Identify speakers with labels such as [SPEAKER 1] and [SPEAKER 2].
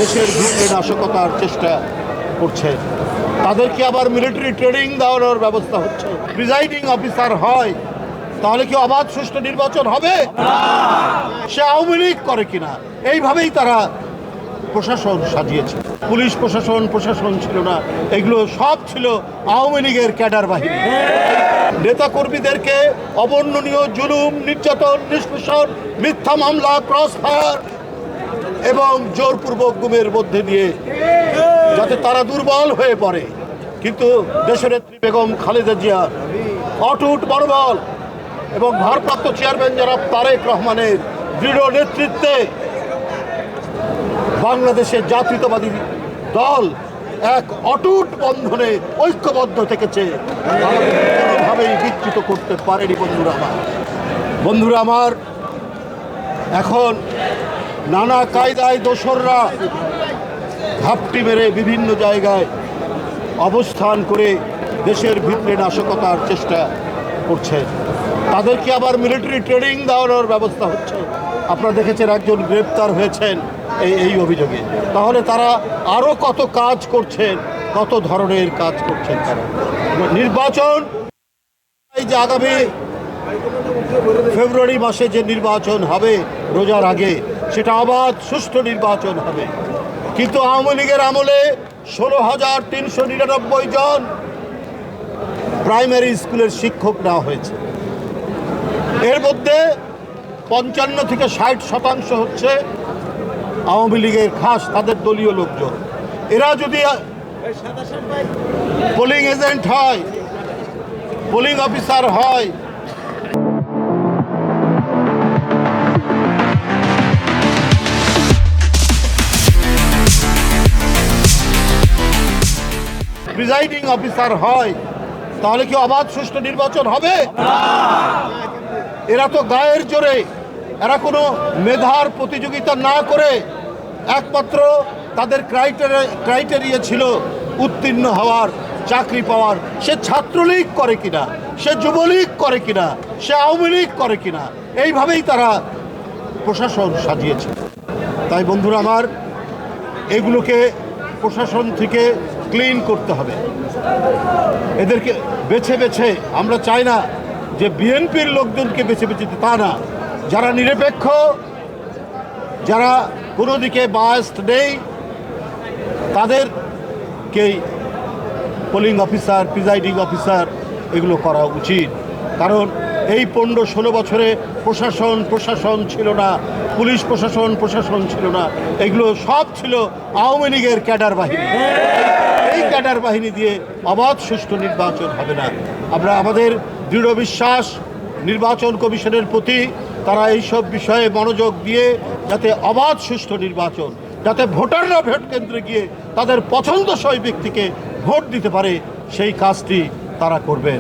[SPEAKER 1] দেশের ভিতরে নাশকতার চেষ্টা করছে, তাদেরকে আবার মিলিটারি ট্রেনিং দেওয়ানোর ব্যবস্থা হচ্ছে। প্রিজাইডিং অফিসার হয়, তাহলে কি অবাধ সুষ্ঠু নির্বাচন হবে? সে আওয়ামী লীগ করে কিনা, এইভাবেই তারা প্রশাসন সাজিয়েছে। পুলিশ প্রশাসন ছিল না, এগুলো সব ছিল আওয়ামী লীগের ক্যাডার বাহিনী। নেতা কর্মীদেরকে অবর্ণনীয় জুলুম, নির্যাতন, নিষ্পেষণ, মিথ্যা মামলা, ক্রস ফায়ার এবং জোরপূর্বক গুমের মধ্যে দিয়ে যাতে তারা দুর্বল হয়ে পড়ে। কিন্তু দেশনেত্রী বেগম খালেদা জিয়া অটুট মনোবল এবং ভারপ্রাপ্ত চেয়ারম্যান জনাব তারেক রহমানের দৃঢ় নেতৃত্বে বাংলাদেশের জাতীয়তাবাদী দল এক অটুট বন্ধনে ঐক্যবদ্ধ থেকেছে, কোনোভাবেই বিচ্যুত করতে পারেনি। বন্ধুরা আমার, এখন নানা কায়দায় দোসররা ঘাপটি মেরে বিভিন্ন জায়গায় অবস্থান করে দেশের ভিতরে নাশকতার চেষ্টা করছে, তাদেরকে আবার মিলিটারি ট্রেনিং দেওয়ানোর ব্যবস্থা হচ্ছে। আপনারা দেখেছেন একজন গ্রেপ্তার হয়েছেন এই অভিযোগে। তাহলে তারা আরও কত কাজ করছেন, কত ধরনের কাজ করছেন তারা। নির্বাচন, এই যে আগামী ফেব্রুয়ারি মাসে যে নির্বাচন হবে রোজার আগে, সেটা অবাধ সুষ্ঠু নির্বাচন হবে। কিন্তু আওয়ামী লীগের আমলে 16,399 জন প্রাইমারি স্কুলের শিক্ষক নেওয়া হয়েছে। এর মধ্যে 55 থেকে 60% হচ্ছে আওয়ামী লীগের খাস তাদের দলীয় লোকজন। এরা যদি পোলিং এজেন্ট হয়, পোলিং অফিসার হয়, প্রিজাইডিং অফিসার হয়, তাহলে কি অবাধ সুষ্ঠু নির্বাচন হবে? এরা তো গায়ের জোরে, এরা কোনো মেধার প্রতিযোগিতা না করে একমাত্র তাদের ক্রাইটেরিয়া ছিল উত্তীর্ণ হওয়ার, চাকরি পাওয়ার। সে ছাত্রলীগ করে কিনা, সে যুবলীগ করে কিনা, সে আওয়ামী লীগ করে কিনা, এইভাবেই তারা প্রশাসন সাজিয়েছে। তাই বন্ধুরা আমার, এগুলোকে প্রশাসন থেকে ক্লিন করতে হবে। এদেরকে বেছে বেছে, আমরা চাই না যে বিএনপির লোকজনকে বেছে বেছে, তা না, যারা নিরপেক্ষ, যারা কোনো দিকে বায়াসড নেই, তাদেরকেই পোলিং অফিসার, প্রিজাইডিং অফিসার এগুলো করা উচিত। কারণ এই 15-16 বছরে প্রশাসন ছিল না, পুলিশ প্রশাসন ছিল না, এগুলো সব ছিল আওয়ামী লীগের ক্যাডার বাহিনী। এই ক্যাডার বাহিনী দিয়ে অবাধ সুষ্ঠু নির্বাচন হবে না। আমরা আমাদের দৃঢ় বিশ্বাস নির্বাচন কমিশনের প্রতি, তারা এইসব বিষয়ে মনোযোগ দিয়ে যাতে অবাধ সুষ্ঠু নির্বাচন, যাতে ভোটাররা ভোট কেন্দ্রে গিয়ে তাদের পছন্দসই ব্যক্তিকে ভোট দিতে পারে, সেই কাজটি তারা করবেন।